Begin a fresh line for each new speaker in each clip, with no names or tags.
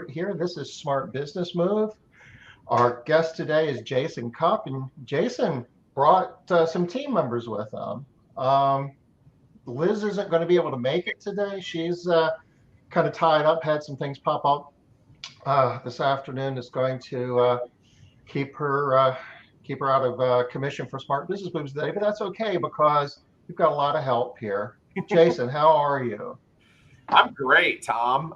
here. This is Smart Business Move. Our guest today is Jason Cupp, and Jason brought some team members with him. Um, Liz isn't going to be able to make it today. She's kind of tied up, had some things pop up this afternoon. Is going to keep her keep her out of commission for Smart Business Moves today, but that's okay because we've got a lot of help here. Jason, how are you?
I'm great, Tom.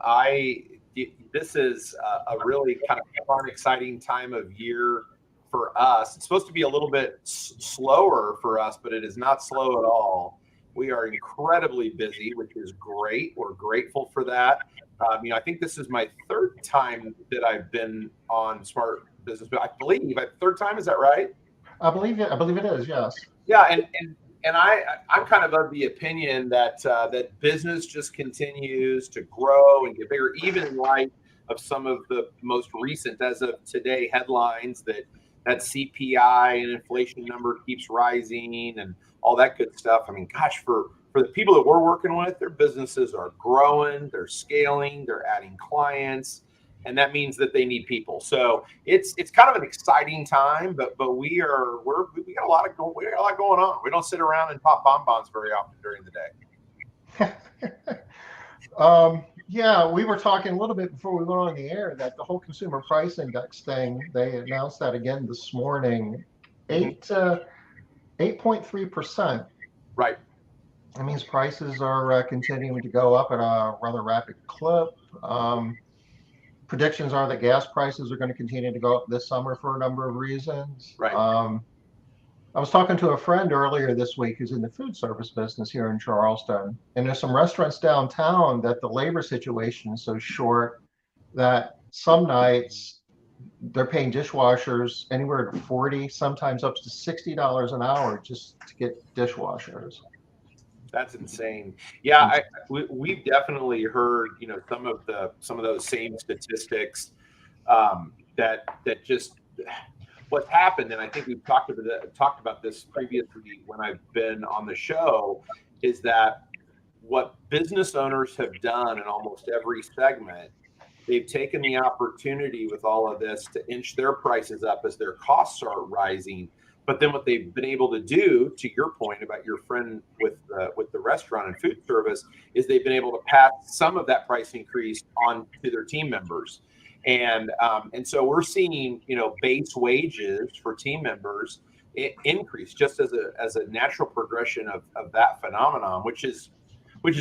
This is a really kind of fun, exciting time of year for us. It's supposed to be a little bit slower for us, but it is not slow at all. We are incredibly busy, which is great. We're grateful for that. I think this is my third time that I've been on Smart Business. I believe third time. Is that right?
I believe it is. Yes.
Yeah, I'm kind of the opinion that that business just continues to grow and get bigger, even in light of some of the most recent, as of today, headlines that CPI and inflation number keeps rising and all that good stuff. I mean, gosh, for the people that we're working with, their businesses are growing, they're scaling, they're adding clients, and that means that they need people. So it's kind of an exciting time, but we got a lot going on. We don't sit around and pop bonbons very often during the day.
Yeah, we were talking a little bit before we went on the air that the whole consumer price index thing, they announced that again this morning,
Mhm.
8.3%.
Right.
That means prices are continuing to go up at a rather rapid clip. Predictions are that gas prices are going to continue to go up this summer for a number of reasons.
Right.
I was talking to a friend earlier this week who's in the food service business here in Charleston, and there's some restaurants downtown that the labor situation is so short that some nights they're paying dishwashers anywhere to 40, sometimes up to $60 an hour just to get dishwashers.
That's insane. Yeah, we've definitely heard, some of those same statistics, that just what's happened, and I think we've talked about this previously when I've been on the show, is that what business owners have done in almost every segment, they've taken the opportunity with all of this to inch their prices up as their costs are rising. But then what they've been able to do, to your point about your friend with the restaurant and food service, is they've been able to pass some of that price increase on to their team members. And so we're seeing, base wages for team members increase just as a natural progression of that phenomenon, which is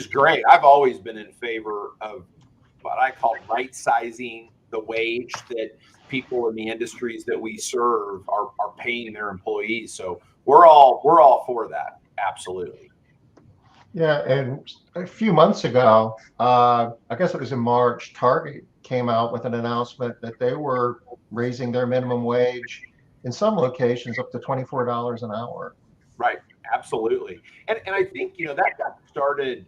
great. I've always been in favor of what I call right sizing the wage that people in the industries that we serve are paying their employees. So we're all for that. Absolutely.
Yeah, and a few months ago, I guess it was in March, Target came out with an announcement that they were raising their minimum wage in some locations up to $24 an hour.
Right. Absolutely. And I think, that got started,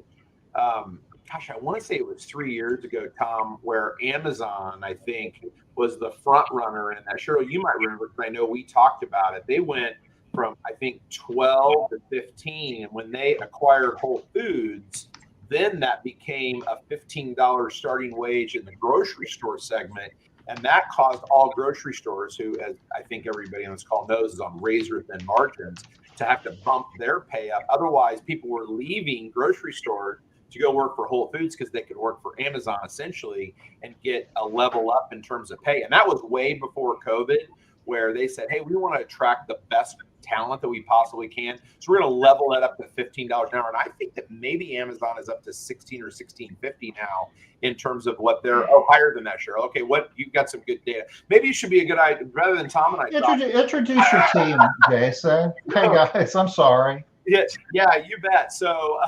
gosh, I want to say it was 3 years ago, Tom, where Amazon, I think, was the front runner in that. Cheryl, you might remember, because I know we talked about it. They went from, I think, 12 to 15. And when they acquired Whole Foods, then that became a $15 starting wage in the grocery store segment. And that caused all grocery stores, who, as I think everybody on this call knows, is on razor thin margins, to have to bump their pay up. Otherwise, people were leaving grocery stores to go work for Whole Foods because they could work for Amazon essentially and get a level up in terms of pay. And that was way before COVID, where they said, hey, we want to attract the best talent that we possibly can. So we're going to level that up to $15 an hour. And I think that maybe Amazon is up to 16 or 16.50 now in terms of what they're higher than that, Cheryl. Okay, you've got some good data. Maybe it should be a good idea rather than Tom and I.
Introduce your team, Jason. Hey guys, I'm sorry.
Yeah, you bet. So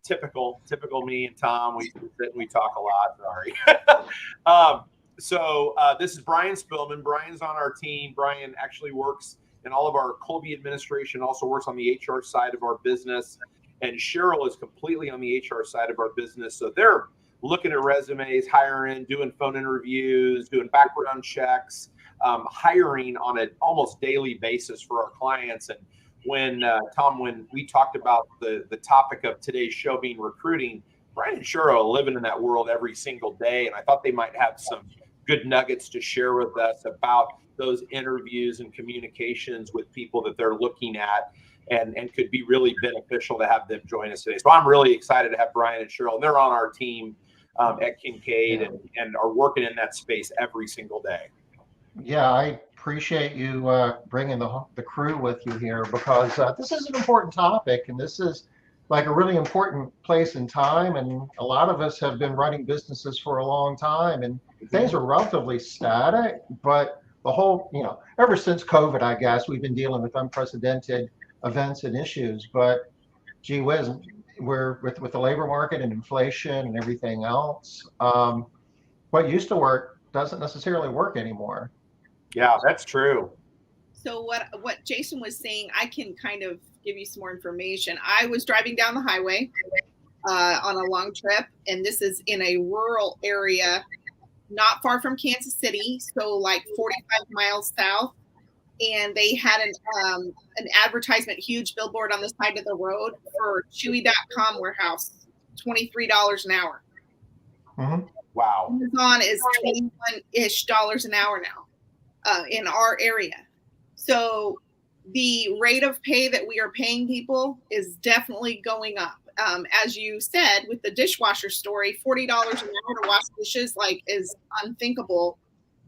typical me and Tom, we sit and we talk a lot. Sorry. So this is Brian Spillman. Brian's on our team. Brian actually works in all of our Kolbe administration, also works on the HR side of our business. And Cheryl is completely on the HR side of our business. So they're looking at resumes, hiring, doing phone interviews, doing background checks, hiring on an almost daily basis for our clients. And when Tom, when we talked about the topic of today's show being recruiting, Brian and Cheryl are living in that world every single day, and I thought they might have some good nuggets to share with us about those interviews and communications with people that they're looking at, and could be really beneficial to have them join us today. So I'm really excited to have Brian and Cheryl. They're on our team at Kincaid, and are working in that space every single day.
Yeah, I appreciate you bringing the crew with you here, because this is an important topic, and this is like a really important place in time. And a lot of us have been running businesses for a long time, and things are relatively static. But the whole, ever since COVID, I guess we've been dealing with unprecedented events and issues. But gee whiz, we're with the labor market and inflation and everything else. What used to work doesn't necessarily work anymore.
Yeah, that's true.
So what Jason was saying, I can kind of give you some more information. I was driving down the highway on a long trip, and this is in a rural area, not far from Kansas City, so like 45 miles south. And they had an advertisement, huge billboard on the side of the road for Chewy.com warehouse, $23 an hour.
Mm-hmm.
Wow.
Amazon is $21-ish an hour now in our area. So the rate of pay that we are paying people is definitely going up. As you said, with the dishwasher story, $40 an hour to wash dishes is unthinkable.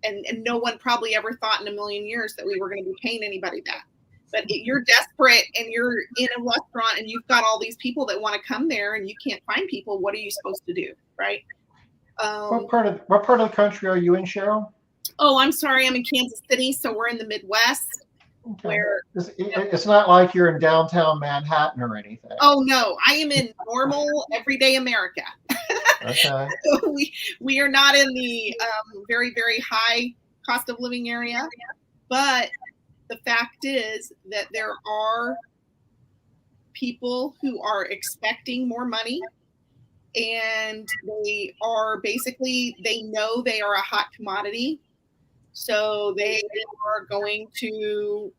And no one probably ever thought in a million years that we were going to be paying anybody that. But you're desperate and you're in a restaurant and you've got all these people that want to come there and you can't find people. What are you supposed to do, right?
What part of the country are you in, Cheryl?
Oh, I'm sorry. I'm in Kansas City, so we're in the Midwest.
Okay.
Where
it's not like you're in downtown Manhattan or anything.
Oh no, I am in normal everyday America.
Okay.
we are not in the very, very high cost of living area, but the fact is that there are people who are expecting more money, and they know they are a hot commodity, so they are going to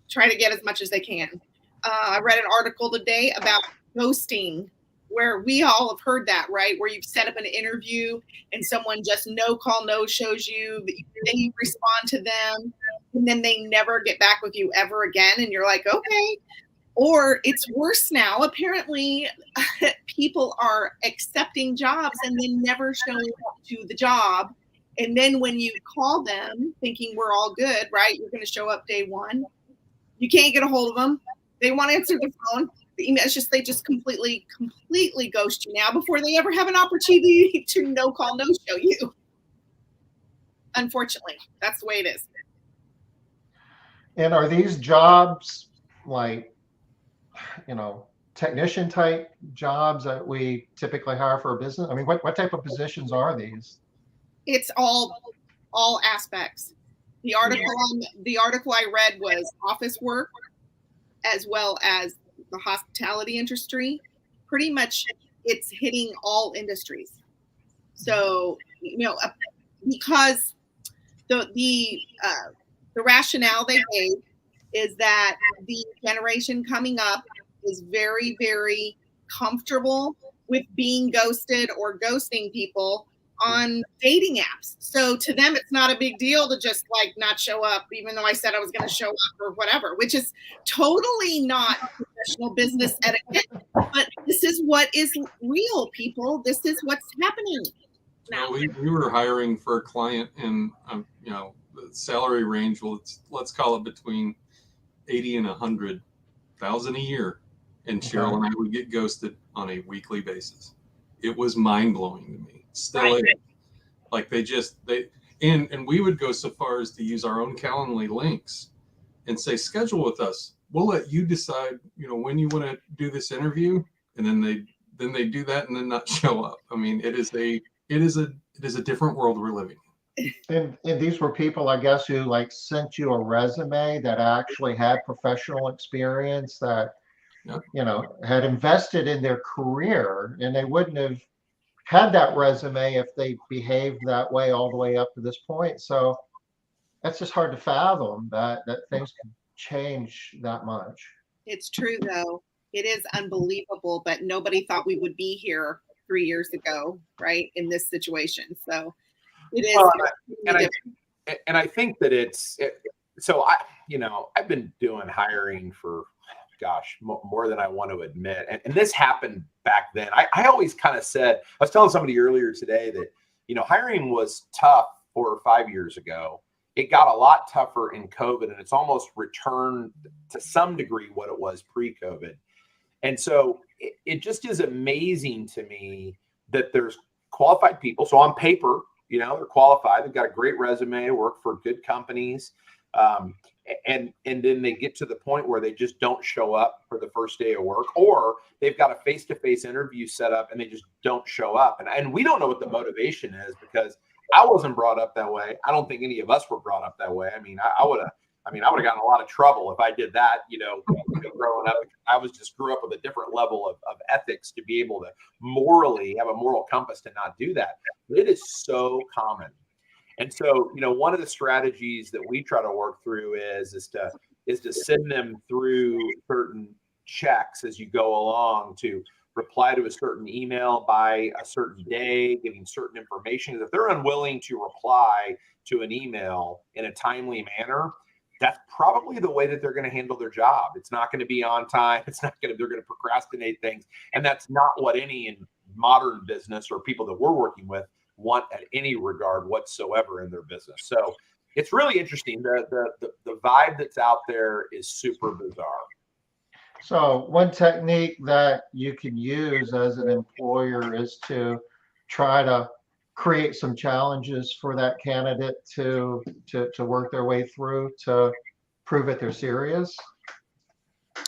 try to get as much as they can. I read an article today about ghosting, where we all have heard that, right? Where you've set up an interview and someone just no shows you, then you respond to them, and then they never get back with you ever again. And you're like, okay. Or it's worse now. Apparently, people are accepting jobs and then never showing up to the job. And then when you call them thinking we're all good, right? You're going to show up day one. You can't get a hold of them. They won't answer the phone. The email, they just completely ghost you now before they ever have an opportunity to no show you. Unfortunately, that's the way it is.
And are these jobs like, technician type jobs that we typically hire for a business? I mean, what type of positions are these?
It's all aspects. The article I read was office work, as well as the hospitality industry. Pretty much, it's hitting all industries. So because the rationale they gave is that the generation coming up is very, very comfortable with being ghosted or ghosting people on dating apps. So to them, it's not a big deal to just not show up, even though I said I was going to show up or whatever, which is totally not professional business etiquette. But this is what is real, people. This is what's happening now.
We were hiring for a client, and the salary range, let's call it between 80 and 100,000 a year, and Cheryl and I would get ghosted on a weekly basis. It was mind blowing to me. Still is. Like and we would go so far as to use our own Calendly links and say, schedule with us. We'll let you decide, when you want to do this interview, and then they do that and then not show up. I mean, it is a different world we're living in.
And these were people, I guess, who sent you a resume that actually had professional experience, that had invested in their career, and they wouldn't have had that resume if they behaved that way all the way up to this point. So that's just hard to fathom that things can change that much.
It's true, though. It is unbelievable, but nobody thought we would be here 3 years ago, right? In this situation. So it is.
Well, and I think that so I've been doing hiring for, gosh, more than I want to admit. And this happened back then. I always kind of said, I was telling somebody earlier today that, hiring was tough 4 or 5 years ago. It got a lot tougher in COVID, and it's almost returned to some degree what it was pre-COVID. And so it just is amazing to me that there's qualified people. So on paper, they're qualified. They've got a great resume, work for good companies. And then they get to the point where they just don't show up for the first day of work, or they've got a face-to-face interview set up and they just don't show up. And we don't know what the motivation is, because I wasn't brought up that way. I don't think any of us were brought up that way. I mean, I would have gotten a lot of trouble if I did that, growing up. I grew up with a different level of ethics to be able to morally have a moral compass to not do that. But it is so common. And so, one of the strategies that we try to work through is to send them through certain checks as you go along, to reply to a certain email by a certain day, giving certain information. If they're unwilling to reply to an email in a timely manner, that's probably the way that they're going to handle their job. It's not going to be on time. They're going to procrastinate things. And that's not what any in modern business or people that we're working with want at any regard whatsoever in their business. So it's really interesting. The vibe that's out there is super bizarre.
So one technique that you can use as an employer is to try to create some challenges for that candidate to work their way through to prove that they're serious.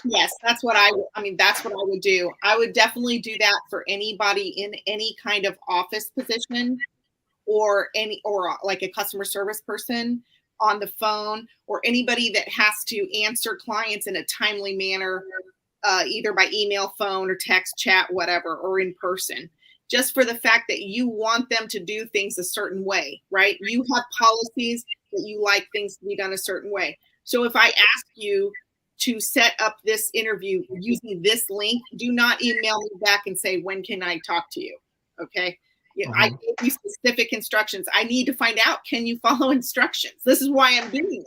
Yes, that's what I would do. I would definitely do that for anybody in any kind of office position, or like a customer service person on the phone, or anybody that has to answer clients in a timely manner, either by email, phone, or text, chat, whatever, or in person. Just for the fact that you want them to do things a certain way, right? You have policies that you like things to be done a certain way. So if I ask you to set up this interview using this link, do not email me back and say, when can I talk to you? Okay. I gave you specific instructions. I need to find out, can you follow instructions? This is why I'm doing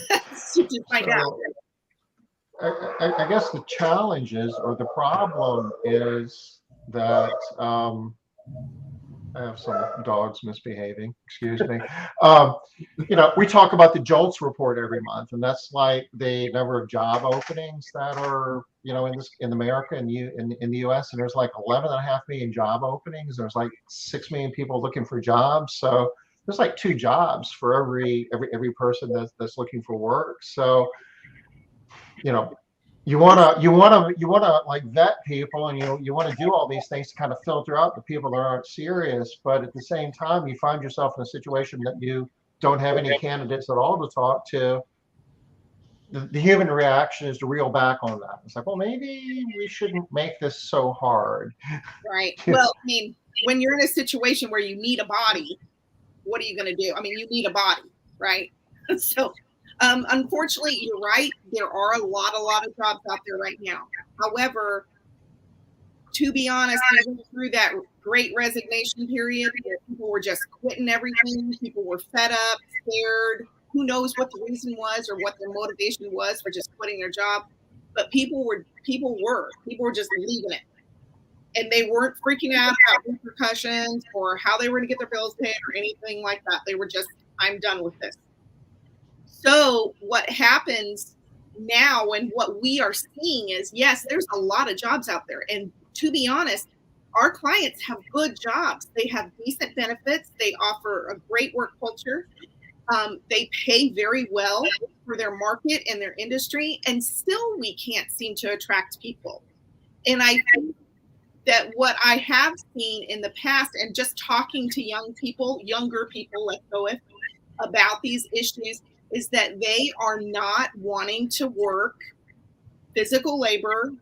this. To find out.
I guess the challenge is, or the problem is that I have some dogs misbehaving, excuse me. We talk about the JOLTS report every month, and that's like the number of job openings that are, in America and in the US, and there's like 11.5 million job openings. There's like 6 million people looking for jobs. So there's like 2 jobs for every person that's looking for work. So, you want to like vet people, and you want to do all these things to kind of filter out the people that aren't serious. But at the same time, you find yourself in a situation that you don't have any candidates at all to talk to. The human reaction is to reel back on that. It's like, well, maybe we shouldn't make this so hard.
Right. Well, I mean, when you're in a situation where you need a body, what are you going to do? I mean, you need a body, right? So unfortunately, you're right. There are a lot of jobs out there right now. However, to be honest, we went through that great resignation period where people were just quitting everything. People were fed up, scared. Who knows what the reason was or what their motivation was for just quitting their job. But people were just leaving it. And they weren't freaking out about repercussions or how they were going to get their bills paid or anything like that. They were just, I'm done with this. So what happens now, and what we are seeing is, yes, there's a lot of jobs out there. And to be honest, our clients have good jobs. They have decent benefits. They offer a great work culture. They pay very well for their market and their industry. And still we can't seem to attract people. And I think that what I have seen in the past, and just talking to younger people, let's go with, about these issues, is that they are not wanting to work physical labor,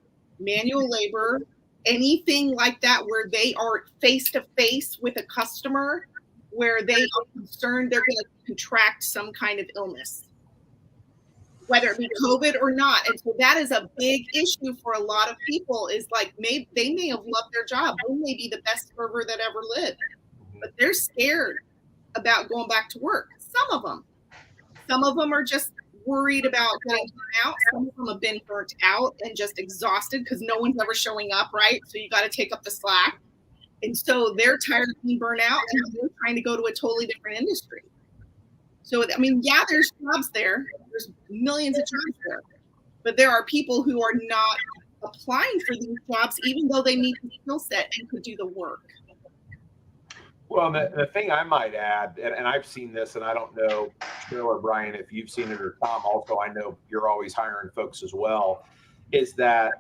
manual labor, anything like that, where they are face to face with a customer, where they are concerned they're going to contract some kind of illness. whether it be COVID or not. And so that is a big issue for a lot of people, is like, maybe they may have loved their job. They may be the best server that ever lived, but they're scared about going back to work. Some of them are just worried about getting burnt out. Some of them have been burnt out and just exhausted because no one's ever showing up, right? So you got to take up the slack. And so they're tired of being burnt out and they're trying to go to a totally different industry. So, I mean, yeah, there's jobs there. There's millions of jobs there. But there are people who are not applying for these jobs, even though they meet the skill set and could do the work.
Well, the thing I might add, and I've seen this, and I don't know, Cheryl or Brian, if you've seen it, or Tom, also, I know you're always hiring folks as well, is that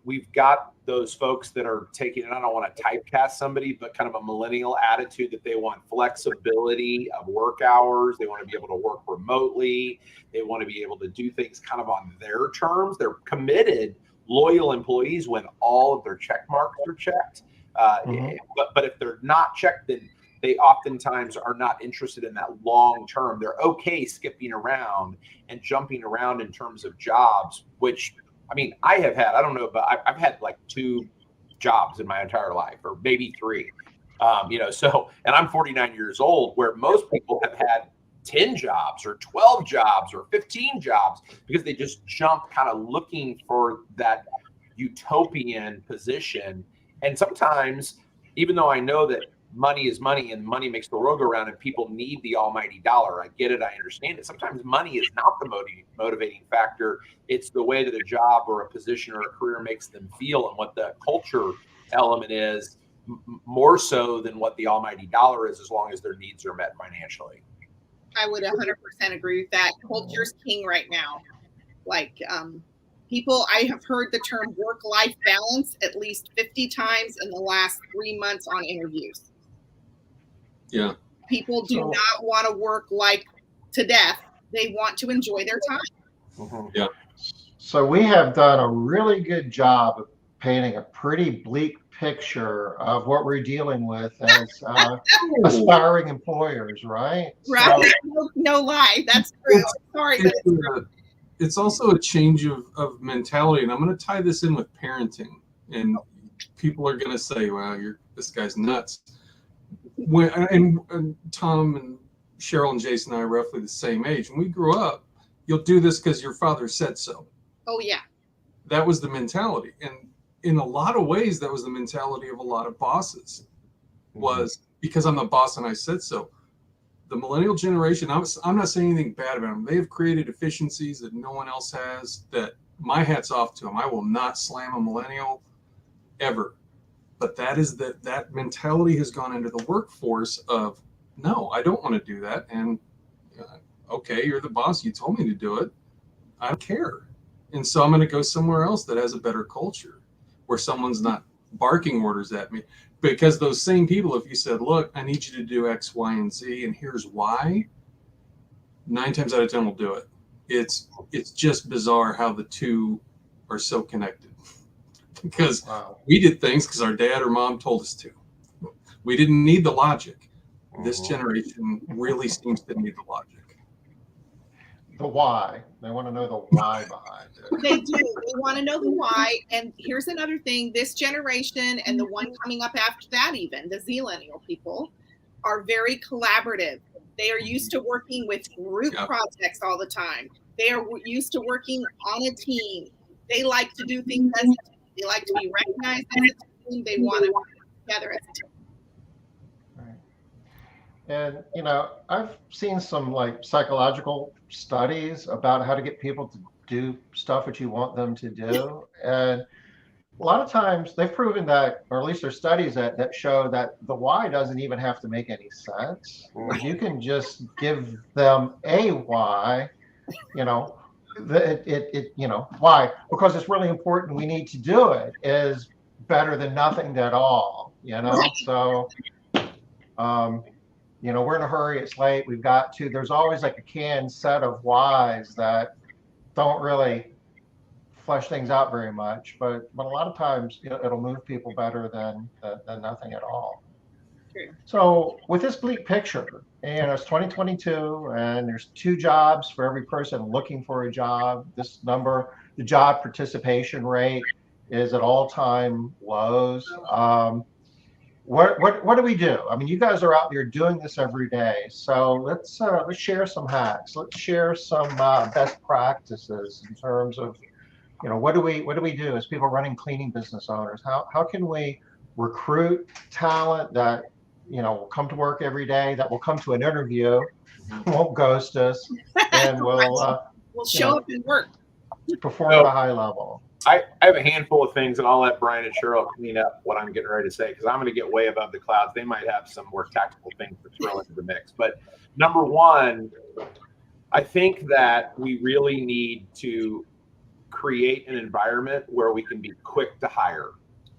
we've got those folks that are taking, and I don't want to typecast somebody, but kind of a millennial attitude that they want flexibility of work hours. They want to be able to work remotely. They want to be able to do things kind of on their terms. They're committed, loyal employees when all of their check marks are checked. But if they're not checked, then they oftentimes are not interested in that long term. They're okay skipping around and jumping around in terms of jobs, which, I mean, I have had, I don't know, but I've had like 2 jobs in my entire life, or maybe 3, so, and I'm 49 years old, where most people have had 10 jobs or 12 jobs or 15 jobs, because they just jump kind of looking for that utopian position. And sometimes, even though I know that money is money and money makes the world go round and people need the almighty dollar, I get it, I understand it. Sometimes money is not the motivating factor. It's the way that a job or a position or a career makes them feel, and what the culture element is, more so than what the almighty dollar is, as long as their needs are met financially.
I would 100% agree with that. Culture's king right now. Like, people, I have heard the term work-life balance at least 50 times in the last 3 months on interviews.
Yeah.
People do not want to work like to death. They want to enjoy their time.
Yeah.
So we have done a really good job of painting a pretty bleak picture of what we're dealing with as aspiring employers, right?
Right. So, no lie. That's true. Sorry, but it's true.
It's also a change of mentality, and I'm going to tie this in with parenting. And people are going to say, "Wow, this guy's nuts." And Tom and Cheryl and Jason and I are roughly the same age. When we grew up, you'll do this because your father said so.
Oh yeah.
That was the mentality, and in a lot of ways, that was the mentality of a lot of bosses. Was because I'm the boss and I said so. The millennial generation, I'm not saying anything bad about them. They have created efficiencies that no one else has, that my hat's off to them. I will not slam a millennial ever. But that is that mentality has gone into the workforce of, no, I don't want to do that. And okay, you're the boss. You told me to do it. I don't care. And so I'm going to go somewhere else that has a better culture, where someone's not barking orders at me. Because those same people, if you said, look, I need you to do X, Y, and Z, and here's why, 9 times out of 10 will do it. It's just bizarre how the two are so connected. Because we did things because our dad or mom told us to. We didn't need the logic. This generation really seems to need the logic.
The why. They want to know the why behind it.
They do. They want to know the why. And here's another thing. This generation and the one coming up after that, even the Zillennial people, are very collaborative. They are used to working with group projects all the time. They are used to working on a team. They like to do things as a team. They like to be recognized as a team. They want to work together as a team.
And, I've seen some like psychological studies about how to get people to do stuff that you want them to do. And a lot of times they've proven that, or at least there's studies that show that the why doesn't even have to make any sense. You can just give them a why, why, because it's really important. We need to do it is better than nothing at all, So, we're in a hurry. It's late. We've got to. There's always like a canned set of whys that don't really flesh things out very much. But a lot of times it'll move people better than nothing at all. So with this bleak picture, and it's 2022, and there's 2 jobs for every person looking for a job. This number, the job participation rate, is at all-time lows. What do we do? I mean, you guys are out there doing this every day. So let's share some hacks. Let's share some best practices in terms of, what do we do as people running cleaning business owners? How can we recruit talent that will come to work every day, that will come to an interview, won't ghost us, and will
We'll show up and work.
perform at a high level?
I have a handful of things, and I'll let Brian and Cheryl clean up what I'm getting ready to say, because I'm going to get way above the clouds. They might have some more tactical things to throw into the mix. But number one, I think that we really need to create an environment where we can be quick to hire,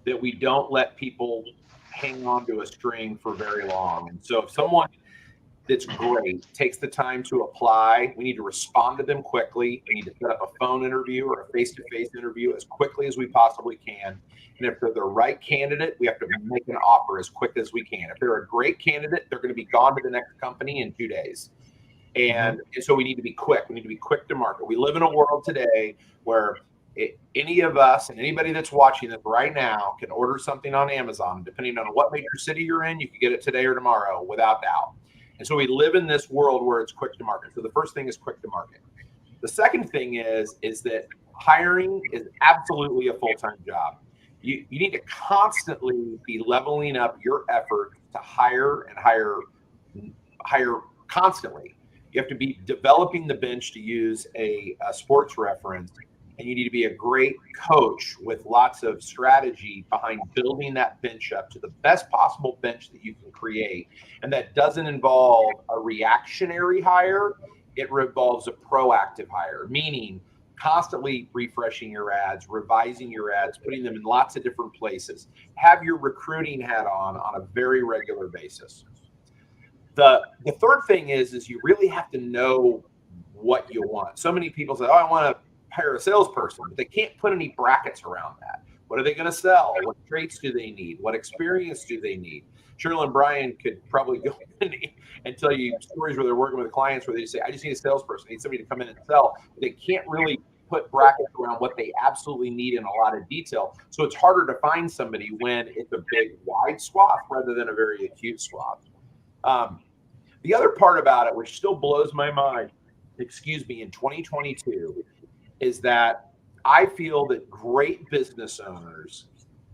that we don't let people hang on to a string for very long. And so if someone that's great takes the time to apply, we need to respond to them quickly. We need to set up a phone interview or a face-to-face interview as quickly as we possibly can. And if they're the right candidate, we have to make an offer as quick as we can. If they're a great candidate, they're going to be gone to the next company in 2 days. And so we need to be quick. We need to be quick to market. We live in a world today where any of us and anybody that's watching this right now can order something on Amazon. Depending on what major city you're in, you can get it today or tomorrow without doubt. And so we live in this world where it's quick to market. So the first thing is quick to market. The second thing is that hiring is absolutely a full-time job. You need to constantly be leveling up your effort to hire and hire constantly. You have to be developing the bench, to use a sports reference, and you need to be a great coach with lots of strategy behind building that bench up to the best possible bench that you can create. And that doesn't involve a reactionary hire. It involves a proactive hire, meaning constantly refreshing your ads, revising your ads, putting them in lots of different places. Have your recruiting hat on a very regular basis. The third thing is you really have to know what you want. So many people say, oh, I want to hire a salesperson, but they can't put any brackets around that. What are they going to sell? What traits do they need? What experience do they need? Cheryl and Brian could probably go in and tell you stories where they're working with clients where they say, I just need a salesperson. I need somebody to come in and sell. But they can't really put brackets around what they absolutely need in a lot of detail. So it's harder to find somebody when it's a big wide swath rather than a very acute swath. The other part about it, which still blows my mind, in 2022, is that I feel that great business owners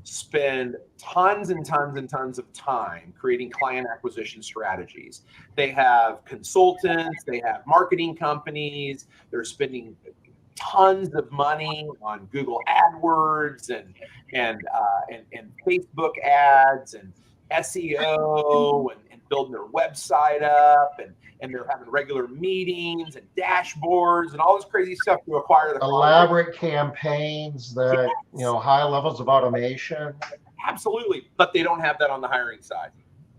spend tons and tons and tons of time creating client acquisition strategies. They have consultants, they have marketing companies, they're spending tons of money on Google AdWords and Facebook ads and SEO and building their website up, and they're having regular meetings and dashboards and all this crazy stuff to acquire the
elaborate campaigns that, high levels of automation.
Absolutely. But they don't have that on the hiring side.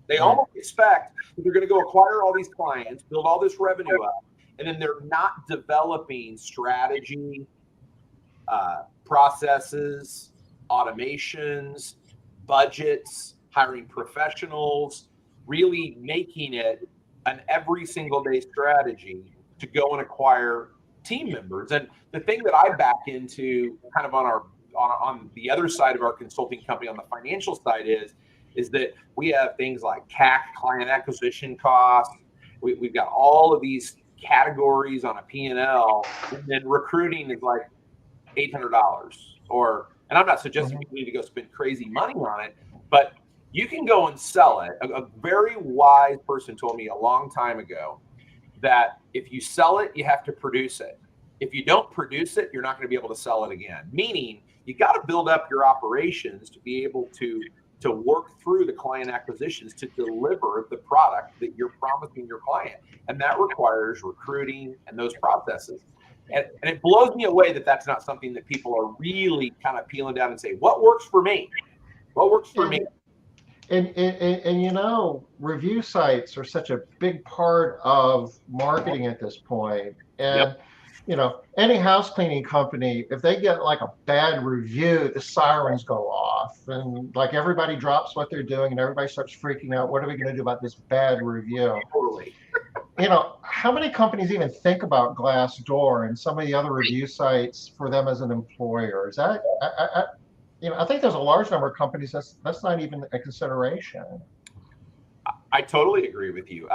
They almost expect that they're going to go acquire all these clients, build all this revenue up, and then they're not developing strategy, processes, automations, budgets, hiring professionals, really making it an every single day strategy to go and acquire team members. And the thing that I back into kind of on the other side of our consulting company, on the financial side, is that we have things like CAC, client acquisition costs. We've got all of these categories on a P&L, and then recruiting is like $800 and I'm not suggesting you need to go spend crazy money on it, but you can go and sell it. A very wise person told me a long time ago that if you sell it, you have to produce it. If you don't produce it, you're not going to be able to sell it again. Meaning you got to build up your operations to be able to work through the client acquisitions to deliver the product that you're promising your client. And that requires recruiting and those processes. And it blows me away that that's not something that people are really kind of peeling down and say, what works for me? What works for me?
And review sites are such a big part of marketing at this point. And any house cleaning company, if they get like a bad review, the sirens go off and like everybody drops what they're doing and everybody starts freaking out. What are we going to do about this bad review?
Totally.
How many companies even think about Glassdoor and some of the other review sites for them as an employer? Is that, I think there's a large number of companies that's not even a consideration.
I totally agree with you.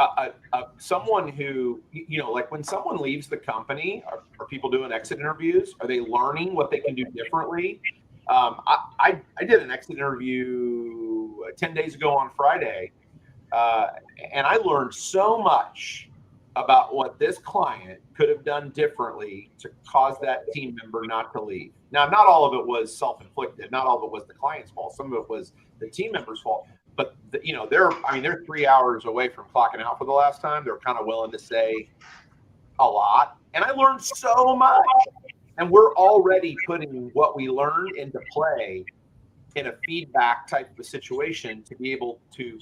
Someone who, like when someone leaves the company, are people doing exit interviews? Are they learning what they can do differently? I did an exit interview 10 days ago on Friday, and I learned so much about what this client could have done differently to cause that team member not to leave. Now, not all of it was self-inflicted. Not all of it was the client's fault. Some of it was the team member's fault. But they're 3 hours away from clocking out for the last time. They're kind of willing to say a lot, and I learned so much. And we're already putting what we learned into play in a feedback type of a situation to be able to,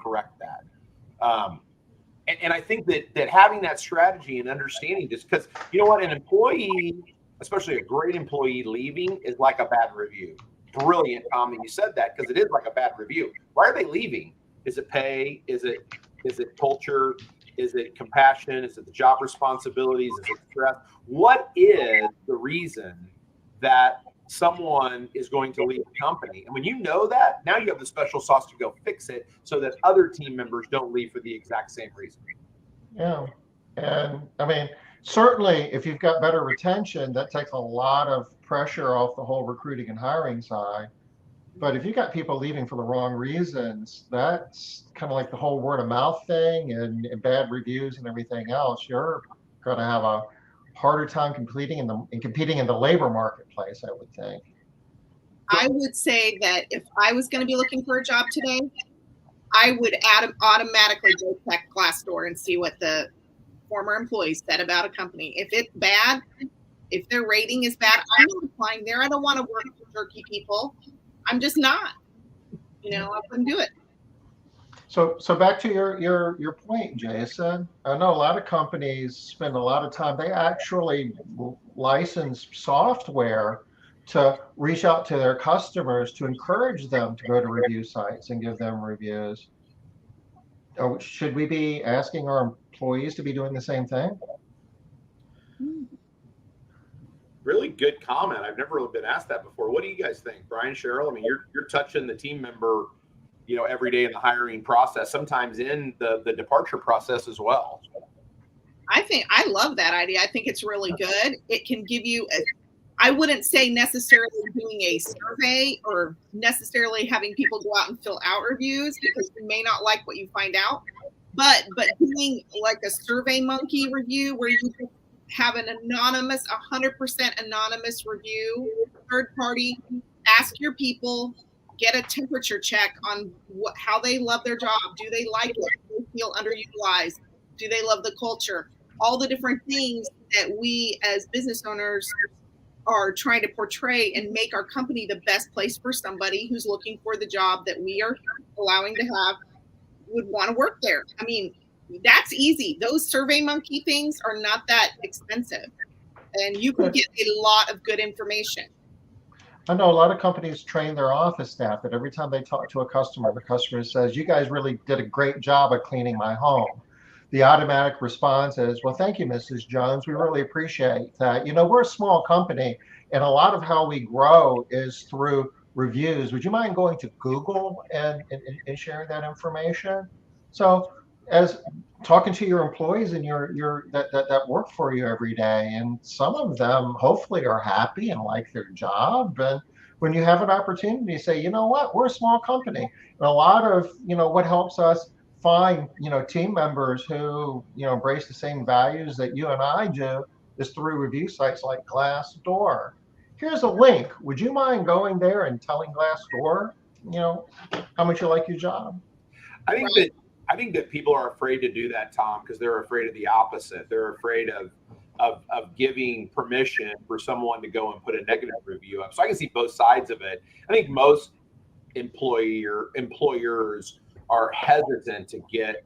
correct that. And I think that having that strategy and understanding this, because you know what, an employee, especially a great employee, leaving is like a bad review. Brilliant, Tom, that you said that, because it is like a bad review. Why are they leaving? Is it pay? Is it culture? Is it compassion? Is it the job responsibilities? Is it stress? What is the reason that someone is going to leave the company? And when you know that, now you have the special sauce to go fix it so that other team members don't leave for the exact same reason.
Yeah. And certainly if you've got better retention, that takes a lot of pressure off the whole recruiting and hiring side. But if you got people leaving for the wrong reasons, that's kind of like the whole word of mouth thing and bad reviews and everything else. You're going to have a harder time competing in the labor marketplace, I would think.
I would say that if I was going to be looking for a job today, I would automatically go check Glassdoor and see what the former employees said about a company. If it's bad, if their rating is bad, I'm not applying there. I don't want to work for jerky people. I'm just not. I wouldn't do it.
So back to your point, Jason. I know a lot of companies spend a lot of time. They actually license software to reach out to their customers to encourage them to go to review sites and give them reviews. Should we be asking our employees to be doing the same thing?
Really good comment. I've never really been asked that before. What do you guys think, Brian, Cheryl? You're touching the team member, every day in the hiring process, sometimes in the departure process as well.
I love that idea. I think it's really good. It can give you I wouldn't say necessarily doing a survey or necessarily having people go out and fill out reviews, because you may not like what you find out, but doing like a Survey Monkey review where you have an anonymous, 100% anonymous review, third party, ask your people, get a temperature check on how they love their job. Do they like it? Do they feel underutilized? Do they love the culture? All the different things that we as business owners are trying to portray and make our company the best place for somebody who's looking for the job that we are allowing to have, would want to work there. That's easy. Those Survey Monkey things are not that expensive, and you can get a lot of good information.
I know a lot of companies train their office staff that every time they talk to a customer, the customer says, "You guys really did a great job at cleaning my home." The automatic response is, "Well, thank you, Mrs. Jones. We really appreciate that. We're a small company, and a lot of how we grow is through reviews. Would you mind going to Google and sharing that information?" So as talking to your employees and that work for you every day, and some of them hopefully are happy and like their job, and when you have an opportunity to say, what, we're a small company, and a lot of what helps us find team members who embrace the same values that you and I do is through review sites like Glassdoor. Here's a link. Would you mind going there and telling Glassdoor how much you like your job?
I think that people are afraid to do that, Tom, because they're afraid of the opposite. They're afraid of giving permission for someone to go and put a negative review up. So I can see both sides of it. I think most employers are hesitant to get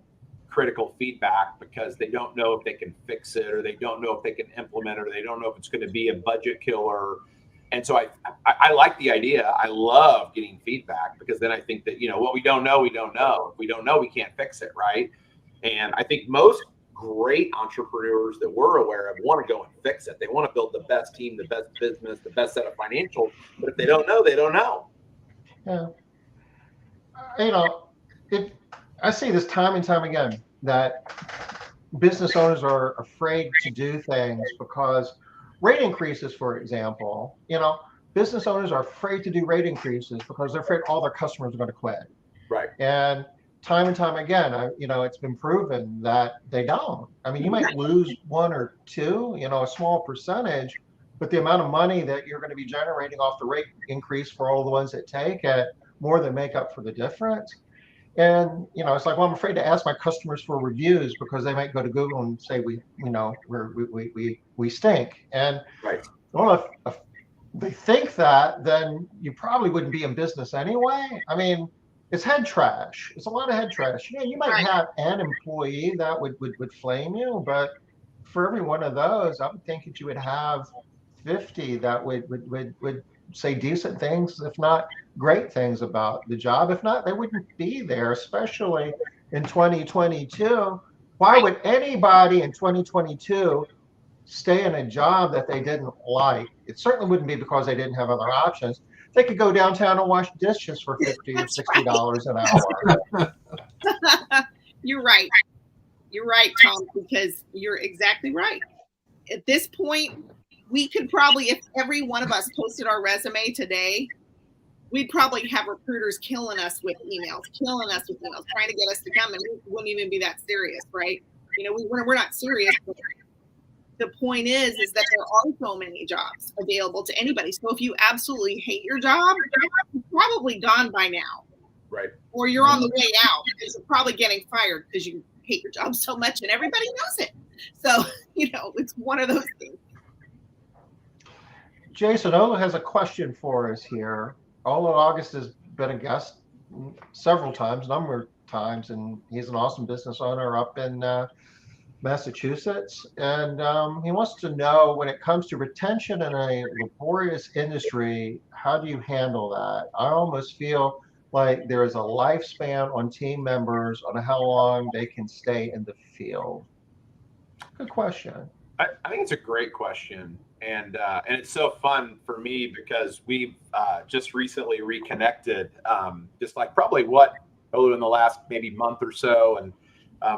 critical feedback because they don't know if they can fix it, or they don't know if they can implement it, or they don't know if it's going to be a budget killer. And so I like the idea. I love getting feedback, because then I think that, what we don't know, we don't know. If we don't know, we can't fix it, right? And I think most great entrepreneurs that we're aware of want to go and fix it. They want to build the best team, the best business, the best set of financials. But if they don't know, they don't know.
Yeah. I see this time and time again that business owners are afraid to do things because rate increases, for example, business owners are afraid to do rate increases because they're afraid all their customers are going to quit.
Right.
And time again, it's been proven that they don't. I mean, you might lose one or two, a small percentage, but the amount of money that you're going to be generating off the rate increase for all the ones that take it more than make up for the difference. And it's like, well, I'm afraid to ask my customers for reviews because they might go to Google and say we stink. And
right.
Well, if they think that, then you probably wouldn't be in business anyway. I mean, it's head trash. It's a lot of head trash. You might have an employee that would flame you, but for every one of those, I would think that you would have 50 that would say decent things, if not great things about the job. If not, they wouldn't be there, especially in 2022. Why would anybody in 2022 stay in a job that they didn't like? It certainly wouldn't be because they didn't have other options. They could go downtown and wash dishes for $50 or $60 an hour.
You're right. You're right, Tom, because you're exactly right. At this point, we could probably, if every one of us posted our resume today, we'd probably have recruiters killing us with emails, trying to get us to come, and we wouldn't even be that serious, right? We're not serious. But the point is that there are so many jobs available to anybody. So if you absolutely hate your job, you're probably gone by now.
Right.
Or you're on the way out because you're probably getting fired because you hate your job so much and everybody knows it. So, it's one of those things.
Jason, Ola has a question for us here. Ola August has been a guest several times, number of times, and he's an awesome business owner up in Massachusetts. And he wants to know, when it comes to retention in a laborious industry, how do you handle that? I almost feel like there is a lifespan on team members on how long they can stay in the field. Good question.
I think it's a great question. And it's so fun for me because we've just recently reconnected, just like probably in the last maybe month or so. And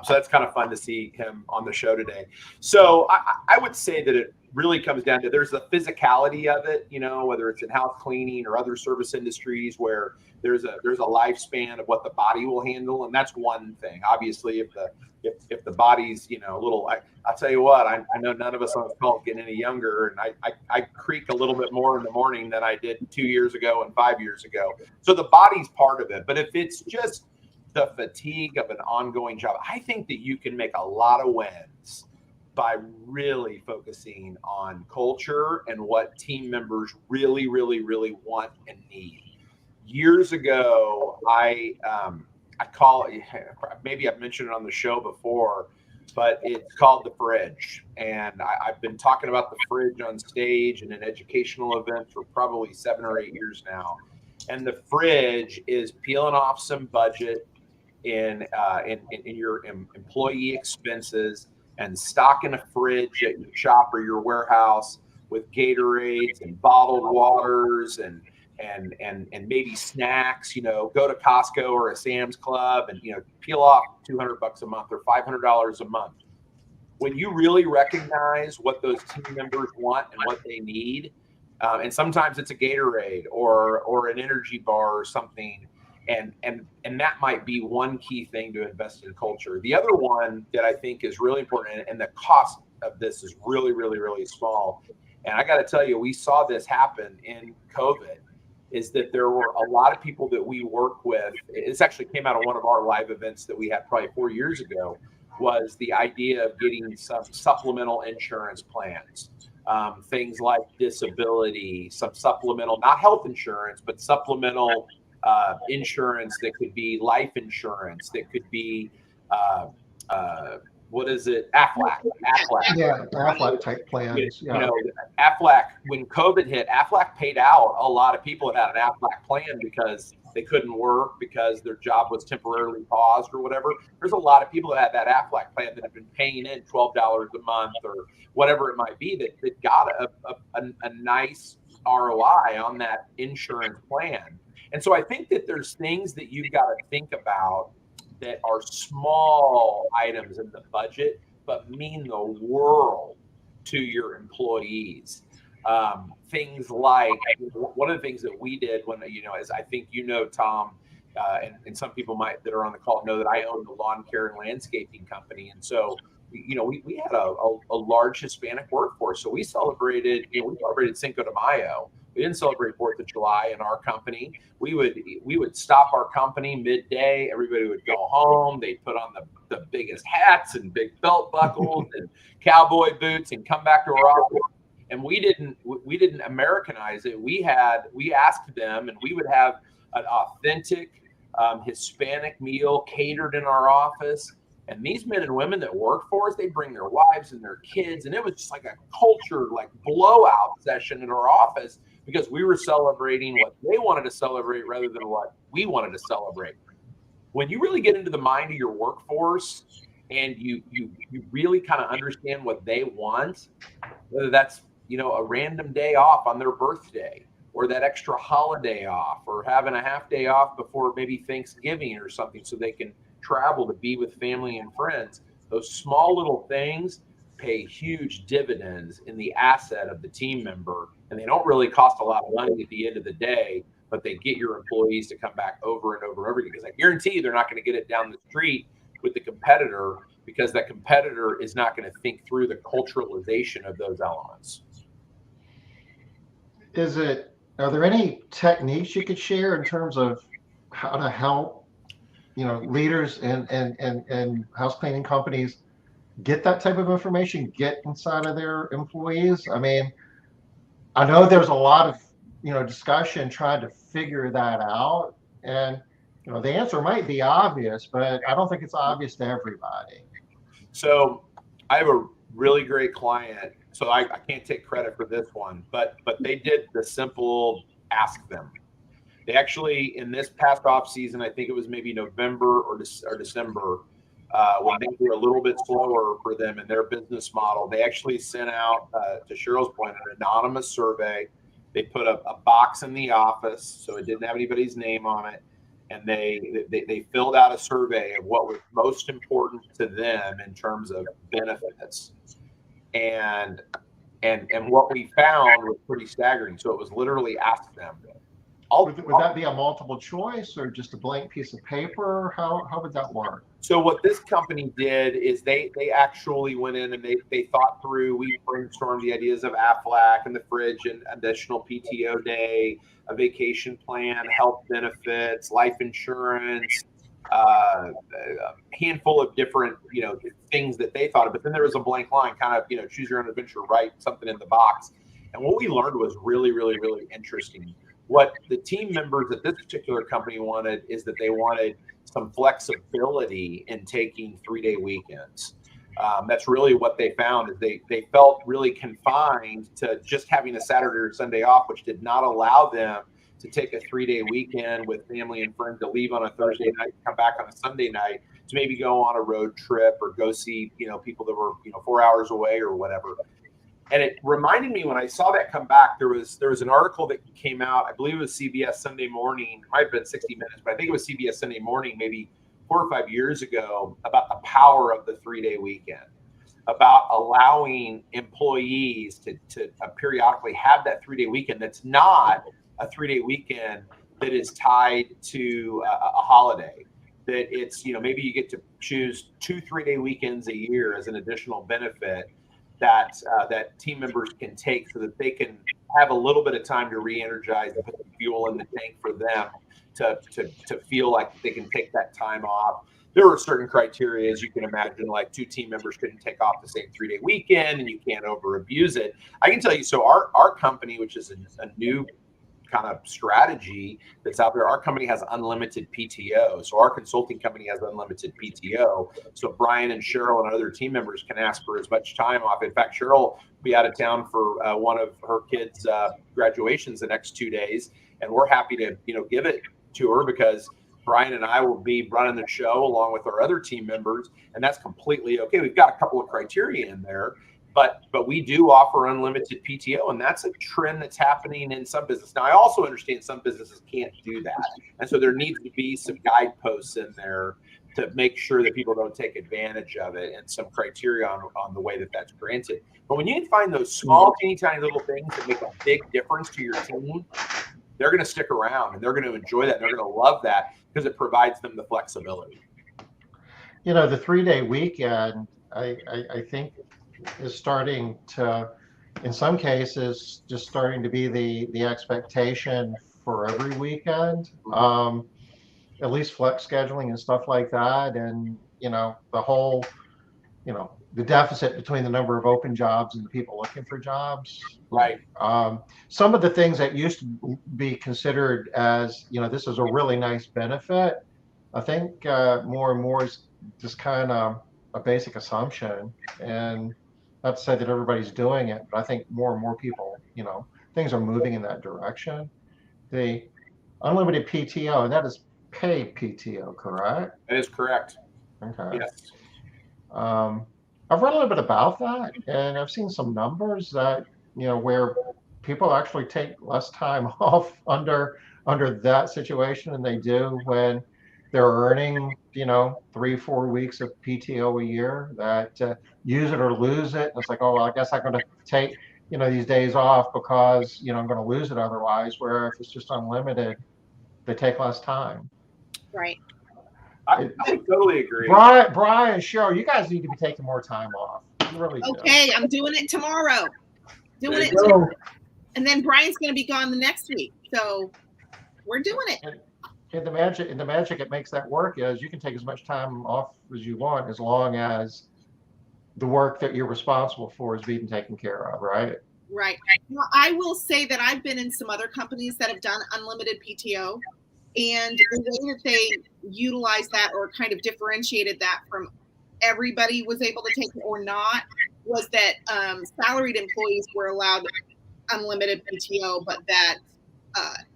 so that's kind of fun to see him on the show today. So I would say that it really comes down to, there's the physicality of it, whether it's in house cleaning or other service industries where there's a lifespan of what the body will handle. And that's one thing. Obviously, if the body's, a little, I'll tell you what, I know none of us on this call is getting any younger, and I creak a little bit more in the morning than I did 2 years ago and 5 years ago. So the body's part of it. But if it's just the fatigue of an ongoing job, I think that you can make a lot of wins by really focusing on culture and what team members really, really, really want and need. Years ago, I call it, maybe I've mentioned it on the show before, but it's called the fridge. And I've been talking about the fridge on stage and in educational events for probably 7 or 8 years now. And the fridge is peeling off some budget in your employee expenses and stocking a fridge at your shop or your warehouse with Gatorades and bottled waters and maybe snacks. Go to Costco or a Sam's Club and peel off $200 a month or $500 a month. When you really recognize what those team members want and what they need, and sometimes it's a Gatorade or an energy bar or something, and that might be one key thing to invest in culture. The other one that I think is really important, and the cost of this is really, really, really small. And I got to tell you, we saw this happen in COVID, is that there were a lot of people that we work with. This actually came out of one of our live events that we had probably 4 years ago, was the idea of getting some supplemental insurance plans, things like disability, some supplemental, not health insurance, but supplemental insurance that could be life insurance, that could be what is it? Aflac.
Yeah, Aflac type
You
plans.
you
Yeah.
know, Aflac, when COVID hit, Aflac paid out a lot of people that had an Aflac plan because they couldn't work, because their job was temporarily paused or whatever. There's a lot of people that had that Aflac plan that have been paying in $12 a month or whatever it might be, that got a nice ROI on that insurance plan. And so I think that there's things that you've got to think about that are small items in the budget, but mean the world to your employees. Things like, one of the things that we did when, as I think Tom, and some people might that are on the call know that I own the lawn care and landscaping company. And so, we had a large Hispanic workforce. So we celebrated Cinco de Mayo. We didn't celebrate 4th of July in our company. We would stop our company midday. Everybody would go home. They'd put on the biggest hats and big belt buckles and cowboy boots and come back to our office. And we didn't Americanize it. We asked them, and we would have an authentic Hispanic meal catered in our office. And these men and women that work for us, they bring their wives and their kids. And it was just like a culture, like blowout session in our office, because we were celebrating what they wanted to celebrate rather than what we wanted to celebrate. When you really get into the mind of your workforce and you really kind of understand what they want, whether that's, a random day off on their birthday, or that extra holiday off, or having a half day off before maybe Thanksgiving or something so they can travel to be with family and friends. Those small little things pay huge dividends in the asset of the team member, and they don't really cost a lot of money at the end of the day, but they get your employees to come back over and over and over again, because I guarantee you they're not going to get it down the street with the competitor, because that competitor is not going to think through the culturalization of those elements.
Are there any techniques you could share in terms of how to help, leaders and house cleaning companies get that type of information, get inside of their employees? I mean, I know there's a lot of, discussion trying to figure that out. And, the answer might be obvious, but I don't think it's obvious to everybody.
So I have a really great client. So I can't take credit for this one, but they did the simple ask them. They actually, in this past off season, I think it was maybe November or December, when things were a little bit slower for them in their business model, they actually sent out, to Cheryl's point, an anonymous survey. They put a box in the office, so it didn't have anybody's name on it. And they filled out a survey of what was most important to them in terms of benefits. And what we found was pretty staggering. So it was literally ask them.
Would that be a multiple choice or just a blank piece of paper? How would that work?
So what this company did is they actually went in and they thought through. We brainstormed the ideas of Aflac and the fridge and additional PTO day, a vacation plan, health benefits, life insurance, a handful of different things that they thought of. But then there was a blank line, kind of choose your own adventure, write something in the box. And what we learned was really, really, really interesting. What the team members at this particular company wanted is that they wanted some flexibility in taking 3-day weekends. That's really what they found, is they felt really confined to just having a Saturday or Sunday off, which did not allow them to take a 3-day weekend with family and friends, to leave on a Thursday night, come back on a Sunday night, to maybe go on a road trip or go see people that were 4 hours away or whatever. And it reminded me, when I saw that come back, there was an article that came out, I believe it was CBS Sunday Morning, it might have been 60 Minutes, but I think it was CBS Sunday Morning maybe 4 or 5 years ago, about the power of the 3-day weekend, about allowing employees to periodically have that 3-day weekend that's not a 3-day weekend that is tied to a holiday. That it's, maybe you get to choose 2 3-day weekends a year as an additional benefit that team members can take, so that they can have a little bit of time to re-energize and put the fuel in the tank for them to feel like they can take that time off. There were certain criteria, as you can imagine, like 2 team members couldn't take off the same 3-day weekend, and you can't over abuse it. I can tell you, so our company, which is a new kind of strategy that's out there. Our company has unlimited PTO. So our consulting company has unlimited PTO. So Brian and Cheryl and other team members can ask for as much time off. In fact, Cheryl will be out of town for one of her kids' graduations the next 2 days. And we're happy to, give it to her because Brian and I will be running the show along with our other team members. And that's completely okay. We've got a couple of criteria in there. But we do offer unlimited PTO, and that's a trend that's happening in some business. Now, I also understand some businesses can't do that, and so there needs to be some guideposts in there to make sure that people don't take advantage of it, and some criteria on the way that that's granted. But when you can find those small, teeny tiny little things that make a big difference to your team, they're going to stick around, and they're going to enjoy that, and they're going to love that because it provides them the flexibility.
The 3-day weekend, I think, is starting to, in some cases, just starting to be the expectation for every weekend. At least flex scheduling and stuff like that, and the whole, the deficit between the number of open jobs and the people looking for jobs.
Right.
Some of the things that used to be considered as, this is a really nice benefit, I think more and more is just kind of a basic assumption, and not to say that everybody's doing it, but I think more and more people, things are moving in that direction. The unlimited PTO, and that is paid PTO, correct?
That is correct.
Okay.
Yes.
I've read a little bit about that, and I've seen some numbers that, where people actually take less time off under that situation than they do when they're earning, 3-4 weeks of PTO a year, that use it or lose it. It's like, oh, well, I guess I'm going to take, these days off because, I'm going to lose it otherwise. Where if it's just unlimited, they take less time.
Right.
I totally agree.
Brian, Cheryl, you guys need to be taking more time off. You really do.
Okay, I'm doing it tomorrow. And then Brian's going to be gone the next week. So we're doing it.
And the magic it makes that work is you can take as much time off as you want, as long as the work that you're responsible for is being taken care of, right?
Right. Well, I will say that I've been in some other companies that have done unlimited PTO, and the way that they utilized that or kind of differentiated that from everybody was able to take it or not was that salaried employees were allowed unlimited PTO, but that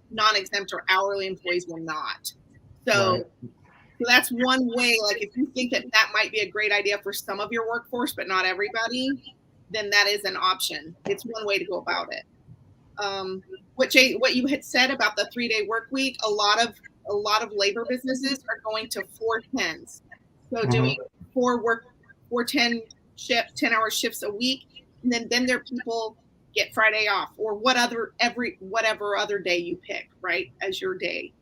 non-exempt or hourly employees will not. So that's one way, like if you think that might be a great idea for some of your workforce, but not everybody, then that is an option. It's one way to go about it. What you had said about the 3-day work week, a lot of labor businesses are going to 4/10s. So doing 10-hour shifts a week, and then their people get Friday off, or whatever other day you pick, right, as your day.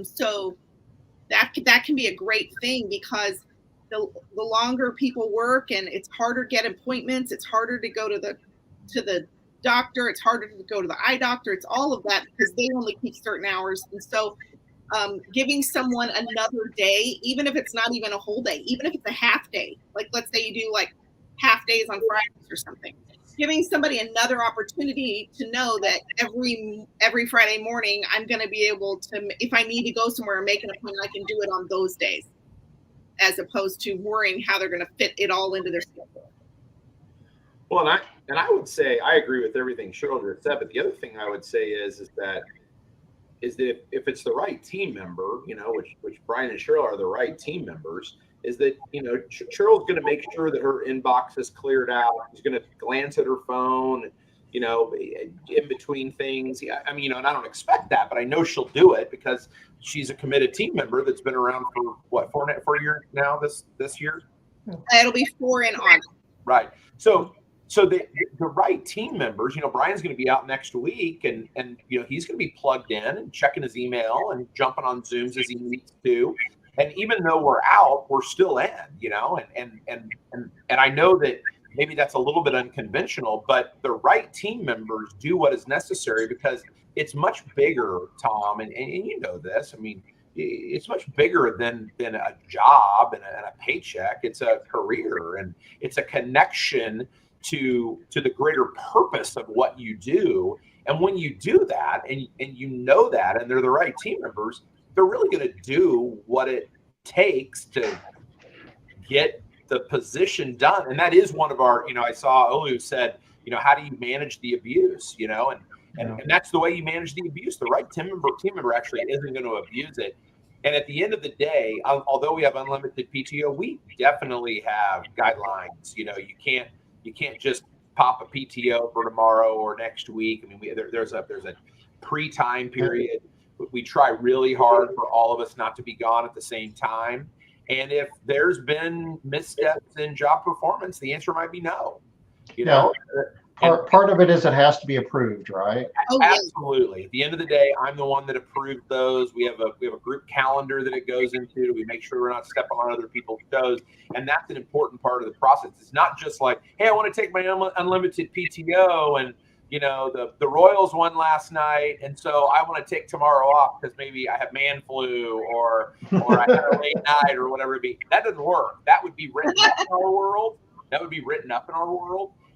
So that can be a great thing, because the longer people work and it's harder to get appointments, it's harder to go to the doctor, it's harder to go to the eye doctor, it's all of that because they only keep certain hours. And so giving someone another day, even if it's not even a whole day, even if it's a half day, like let's say you do like half days on Fridays or something, giving somebody another opportunity to know that every Friday morning I'm going to be able to, if I need to go somewhere and make an appointment, I can do it on those days, as opposed to worrying how they're going to fit it all into their schedule.
Well, and I would say I agree with everything Cheryl just said, but the other thing I would say is that if it's the right team member, which Brian and Cheryl are the right team members, is that, Cheryl's going to make sure that her inbox is cleared out. She's going to glance at her phone, in between things. Yeah, I mean, and I don't expect that, but I know she'll do it because she's a committed team member that's been around for what, 4 years now, this year?
It'll be 4 in August.
Right. So the right team members, Brian's going to be out next week, and he's going to be plugged in and checking his email and jumping on Zooms as he needs to. And even though we're out, we're still in, and I know that maybe that's a little bit unconventional, but the right team members do what is necessary, because it's much bigger, Tom, and you know this. I mean, it's much bigger than a job and a paycheck. It's a career, and it's a connection to the greater purpose of what you do. And when you do that, and you know that, and they're the right team members, they're really going to do what it takes to get the position done. And that is one of our, I saw Olu said, how do you manage the abuse, and that's the way you manage the abuse. The right team member actually isn't going to abuse it. And at the end of the day, although we have unlimited PTO, we definitely have guidelines. You can't just pop a PTO for tomorrow or next week. I mean, there's a pre-time period. We try really hard for all of us not to be gone at the same time. And if there's been missteps in job performance, the answer might be no.
Part of it is it has to be approved, right?
Absolutely. At the end of the day, I'm the one that approved those. We have a group calendar that it goes into. We make sure we're not stepping on other people's toes, and that's an important part of the process. It's not just like, hey, I want to take my unlimited PTO, and the Royals won last night, and so I want to take tomorrow off because maybe I have man flu or I had a late night or whatever it be. That doesn't work. That would be written up in our world.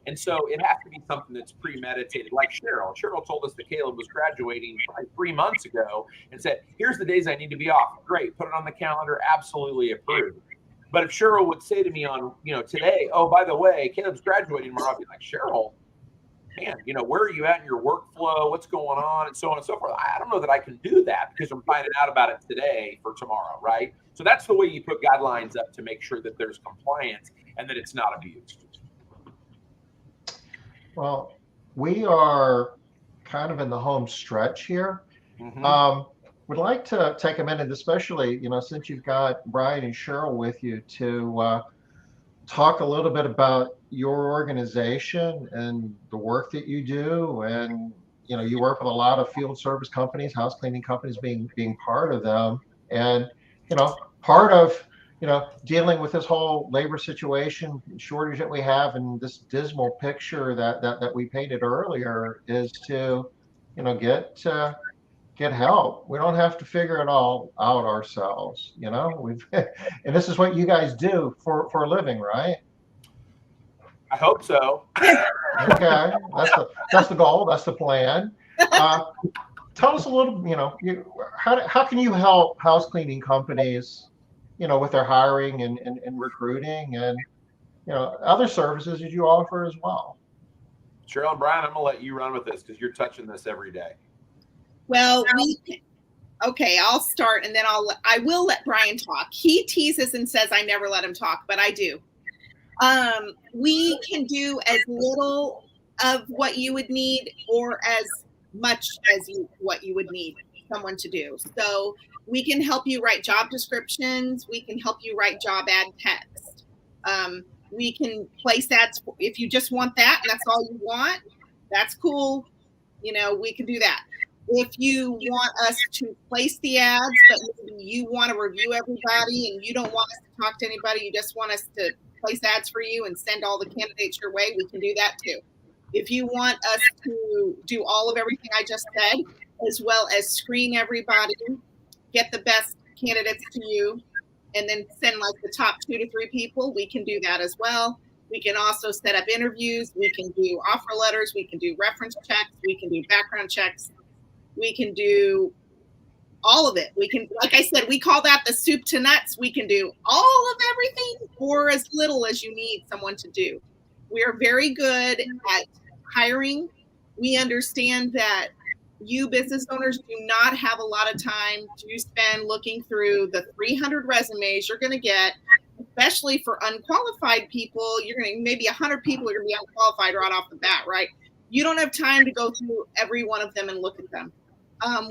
And so it has to be something that's premeditated, like Cheryl. Cheryl told us that Caleb was graduating like 3 months ago and said, here's the days I need to be off. Great, put it on the calendar, absolutely approved. But if Cheryl would say to me on, today, oh, by the way, Caleb's graduating tomorrow, I'd be like, Cheryl, man, where are you at in your workflow? What's going on? And so on and so forth. I don't know that I can do that because I'm finding out about it today for tomorrow, right? So that's the way you put guidelines up to make sure that there's compliance and that it's not abused.
Well, we are kind of in the home stretch here.
Mm-hmm.
Would like to take a minute, especially, since you've got Brian and Cheryl with you, to talk a little bit about your organization and the work that you do. And, you work with a lot of field service companies, house cleaning companies being part of them. And, part of, dealing with this whole labor situation shortage that we have and this dismal picture that we painted earlier is to, get help. We don't have to figure it all out ourselves. And this is what you guys do for a living, right?
I hope so.
Okay, that's the goal. That's the plan. Tell us a little. How can you help house cleaning companies, with their hiring and recruiting and other services that you offer as well?
Cheryl and Brian, I'm gonna let you run with this because you're touching this every day.
Well, I'll start and then I will let Brian talk. He teases and says I never let him talk, but I do. We can do as little of what you would need or as much as what you would need someone to do. So we can help you write job descriptions. We can help you write job ad text. We can place ads if you just want that and that's all you want. That's cool. We can do that. If you want us to place the ads, but maybe you want to review everybody and you don't want us to talk to anybody, you just want us to place ads for you and send all the candidates your way, we can do that too. If you want us to do all of everything I just said, as well as screen everybody, get the best candidates to you, and then send like the top 2 to 3 people, we can do that as well. We can also set up interviews. We can do offer letters. We can do reference checks. We can do background checks. We can do all of it. We can, like I said, we call that the soup to nuts. We can do all of everything or as little as you need someone to do. We are very good at hiring. We understand that you business owners do not have a lot of time to spend looking through the 300 resumes you're going to get, especially for unqualified people. You're going to, maybe 100 people are going to be unqualified right off the bat, right? You don't have time to go through every one of them and look at them.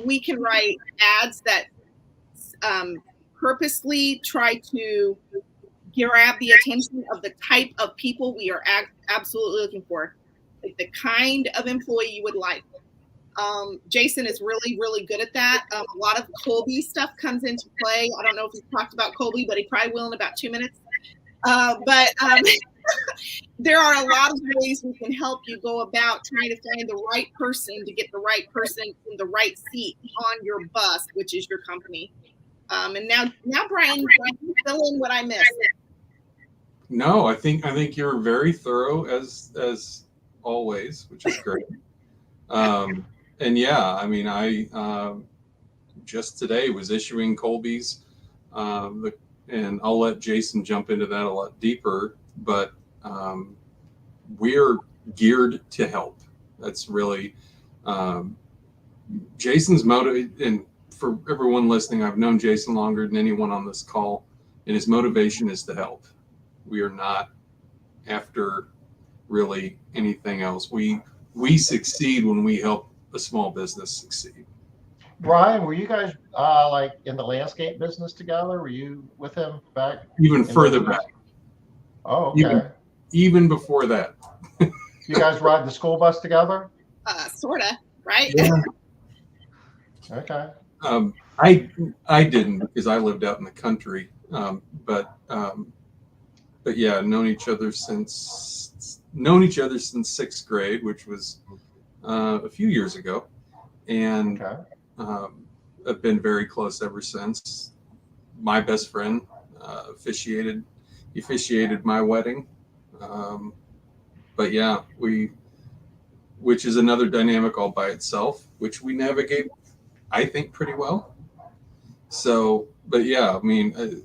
We can write ads that purposely try to grab the attention of the type of people we are absolutely looking for, like the kind of employee you would like. Jason is really, really good at that. A lot of Kolbe stuff comes into play. I don't know if he's talked about Kolbe, but he probably will in about 2 minutes. There are a lot of ways we can help you go about trying to find the right person to get the right person in the right seat on your bus, which is your company. And now Brian, fill in what I missed.
No, I think you're very thorough as always, which is great. And yeah, I mean, I just today was issuing Kolbe's, and I'll let Jason jump into that a lot deeper, but we're geared to help. That's really Jason's motive. And for everyone listening, I've known Jason longer than anyone on this call, and his motivation is to help. We are not after really anything else. We succeed when we help a small business succeed.
Brian, were you guys like in the landscape business together? Were you with him back?
Even further back.
Oh, okay.
Even before that.
You guys ride the school bus together?
Sorta, right?
Yeah.
Okay.
I didn't, because I lived out in the country. But yeah, known each other since sixth grade, which was a few years ago, and
Okay.
I've been very close ever since. My best friend officiated my wedding, but yeah, which is another dynamic all by itself, which we navigate, I think, pretty well. So, but yeah, I mean,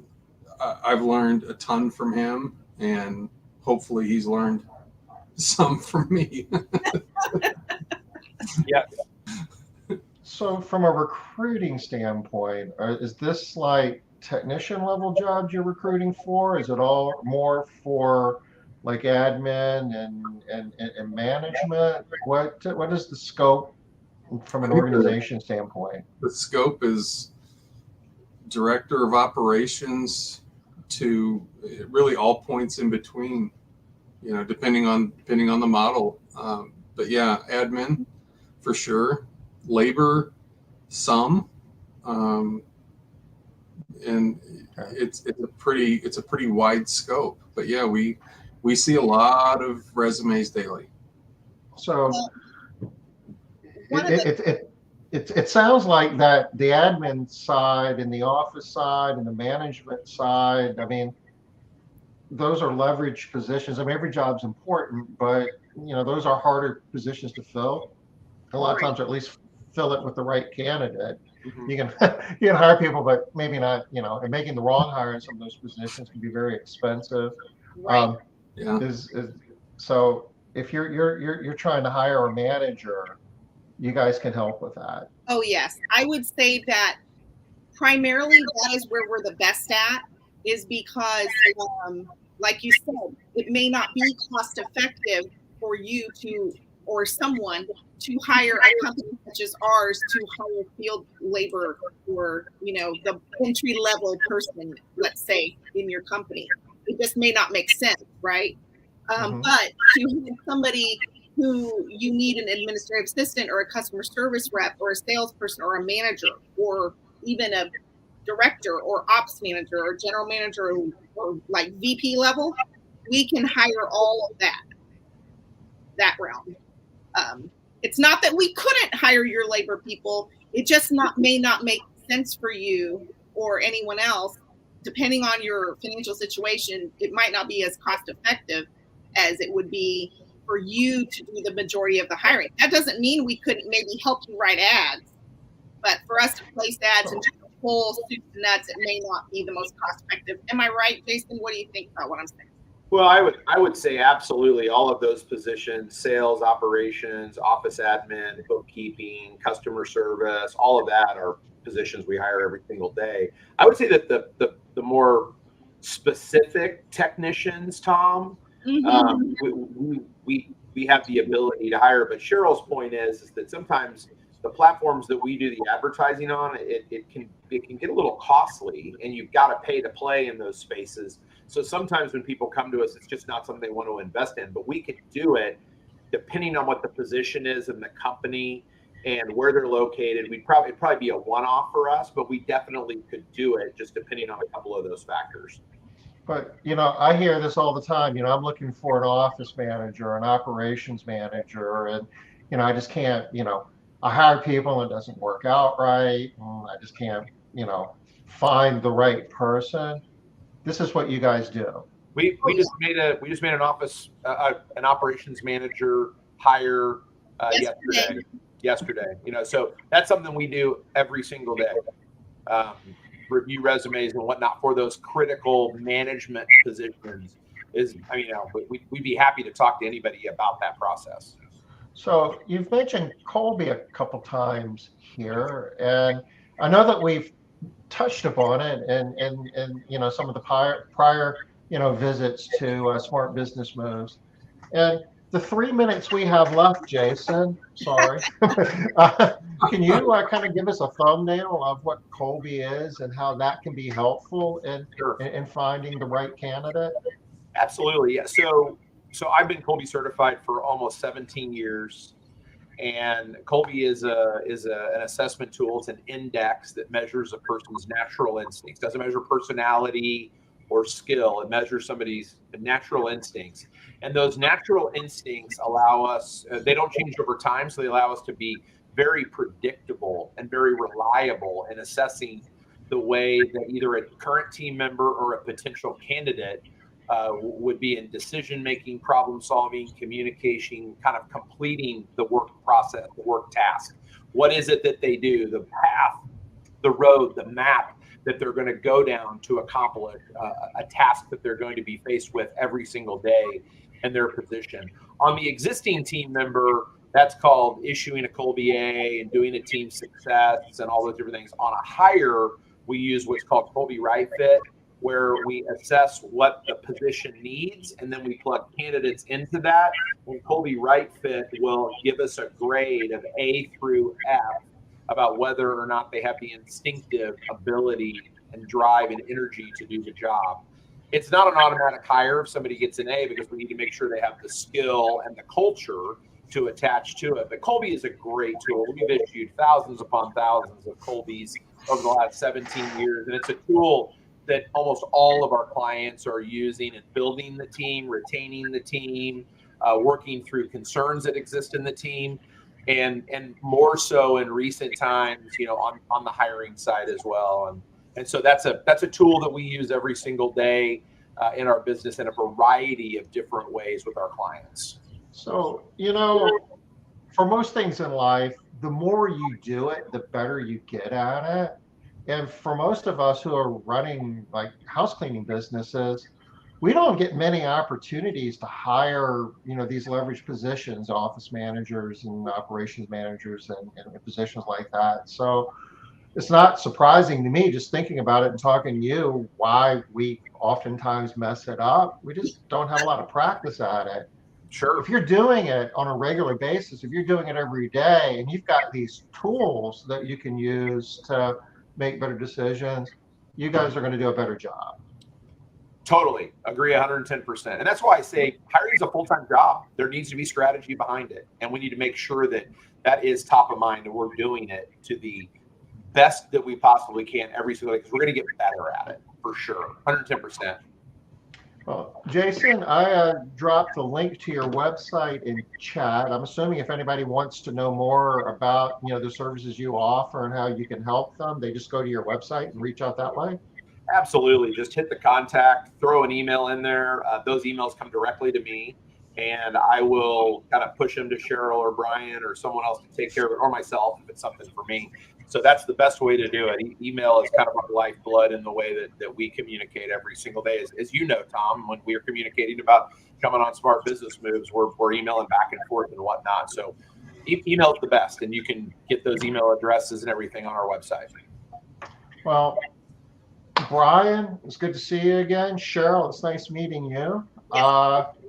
I've learned a ton from him, and hopefully he's learned some from me.
Yeah.
So from a recruiting standpoint, is this like technician level jobs you're recruiting for? Is it all more for like admin and management? What is the scope from an organization standpoint?
The scope is director of operations to really all points in between, depending on the model. But yeah, admin for sure, labor some, and it's a pretty wide scope. But yeah, we see a lot of resumes daily.
So it sounds like that the admin side and the office side and the management side, I mean, those are leverage positions. I mean, every job's important, but those are harder positions to fill. A lot of times, or at least fill it with the right candidate.
Mm-hmm.
You can hire people, but maybe not. And making the wrong hire in some of those positions can be very expensive.
Right.
So if you're trying to hire a manager, you guys can help with that.
Oh yes, I would say that primarily that is where we're the best at, is because like you said, it may not be cost effective for you or someone to hire a company such as ours to hire field labor or the entry level person, let's say, in your company. It just may not make sense, right?
Mm-hmm.
But to have somebody who you need an administrative assistant or a customer service rep or a salesperson or a manager or even a director or ops manager or general manager or like VP level, we can hire all of that realm. It's not that we couldn't hire your labor people. It just may not make sense for you or anyone else. Depending on your financial situation, it might not be as cost effective as it would be for you to do the majority of the hiring. That doesn't mean we couldn't maybe help you write ads, but for us to place ads and just full soup to nuts, it may not be the most cost effective. Am I right, Jason? What do you think about what I'm saying?
Well, I would say absolutely all of those positions: sales, operations, office admin, bookkeeping, customer service, all of that are positions we hire every single day. I would say that the more specific technicians, Tom, we have the ability to hire. But Cheryl's point is that sometimes the platforms that we do the advertising on, it can get a little costly, and you've got to pay to play in those spaces. So sometimes when people come to us, it's just not something they want to invest in. But we can do it depending on what the position is in the company and where they're located. It'd probably be a one-off for us, but we definitely could do it just depending on a couple of those factors.
But I hear this all the time. I'm looking for an office manager, an operations manager, and I just can't. I hire people and it doesn't work out right. And I just can't, find the right person. This is what you guys do.
We just made an office an operations manager hire yesterday. yesterday. So that's something we do every single day. Review resumes and whatnot for those critical management positions. We'd be happy to talk to anybody about that process.
So you've mentioned Kolbe a couple times here, and I know that we've touched upon it and some of the prior visits to Smart Business Moves. And the 3 minutes we have left, Jason, sorry, can you kind of give us a thumbnail of what Kolbe is and how that can be helpful in finding the right candidate?
Absolutely, yeah. So I've been Kolbe certified for almost 17 years, and Kolbe is an assessment tool. It's an index that measures a person's natural instincts. Doesn't measure personality or skill. It measures somebody's natural instincts, and those natural instincts allow us. They don't change over time, so they allow us to be very predictable and very reliable in assessing the way that either a current team member or a potential candidate would be in decision making, problem solving, communication, kind of completing the work process, the work task. What is it that they do? The path, the road, the map that they're going to go down to accomplish a task that they're going to be faced with every single day in their position. On the existing team member, that's called issuing a Kolbe A and doing a team success and all those different things. On a hire, we use what's called Kolbe Right Fit, where we assess what the position needs, and then we plug candidates into that. And Kolbe Right Fit will give us a grade of A through F about whether or not they have the instinctive ability and drive and energy to do the job. It's not an automatic hire if somebody gets an A, because we need to make sure they have the skill and the culture to attach to it. But Kolbe is a great tool. We've issued thousands upon thousands of Kolbes over the last 17 years, and it's a tool that almost all of our clients are using in building the team, retaining the team, working through concerns that exist in the team, and more so in recent times, on the hiring side as well. And so that's a tool that we use every single day in our business in a variety of different ways with our clients.
So, for most things in life, the more you do it, the better you get at it. And for most of us who are running like house cleaning businesses, we don't get many opportunities to hire, these leverage positions, office managers and operations managers and positions like that. So it's not surprising to me, just thinking about it and talking to you, why we oftentimes mess it up. We just don't have a lot of practice at it.
Sure.
If you're doing it on a regular basis, if you're doing it every day, and you've got these tools that you can use to make better decisions, you guys are going to do a better job.
Totally agree 110%. And that's why I say hiring is a full-time job. There needs to be strategy behind it. And we need to make sure that that is top of mind and we're doing it to the best that we possibly can every single day, because we're going to get better at it for sure. 110%.
Well, Jason, I dropped the link to your website in chat. I'm assuming if anybody wants to know more about, the services you offer and how you can help them, they just go to your website and reach out that way.
Absolutely. Just hit the contact, throw an email in there. Those emails come directly to me, and I will kind of push them to Cheryl or Brian or someone else to take care of it, or myself if it's something for me. So that's the best way to do it. Email is kind of our lifeblood in the way that we communicate every single day. As you know, Tom, when we are communicating about coming on Smart Business Moves, we're emailing back and forth and whatnot. So email is the best, and you can get those email addresses and everything on our website.
Well, Brian, it's good to see you again. Cheryl, it's nice meeting you.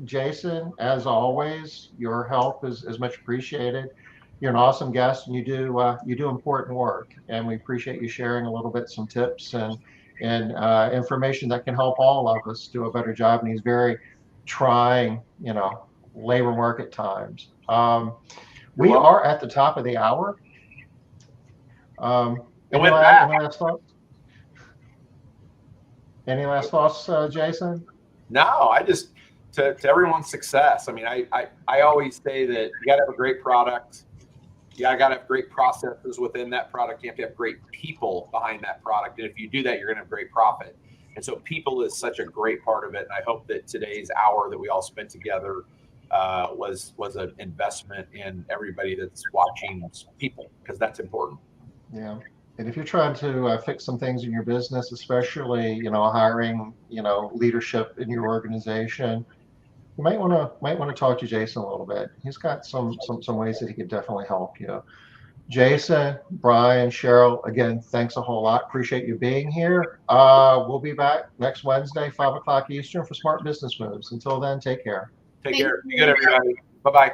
Jason, as always, your help is much appreciated. You're an awesome guest, and you do important work, and we appreciate you sharing a little bit, some tips and information that can help all of us do a better job in these very trying, labor market times. We are at the top of the hour. Any last thoughts? Any last thoughts, Jason?
No, I just to everyone's success. I mean, I always say that you got to have a great product. You got to have great processes within that product. You have to have great people behind that product. And if you do that, you're going to have great profit. And so people is such a great part of it. And I hope that today's hour that we all spent together was an investment in everybody that's watching people, because that's important.
Yeah. And if you're trying to fix some things in your business, especially, hiring, leadership in your organization, you might want to talk to Jason a little bit. He's got some ways that he could definitely help you. Jason, Brian, Cheryl, again, thanks a whole lot. Appreciate you being here. We'll be back next Wednesday, 5 o'clock Eastern, for Smart Business Moves. Until then, take care.
Take care. Be good, everybody. Bye-bye.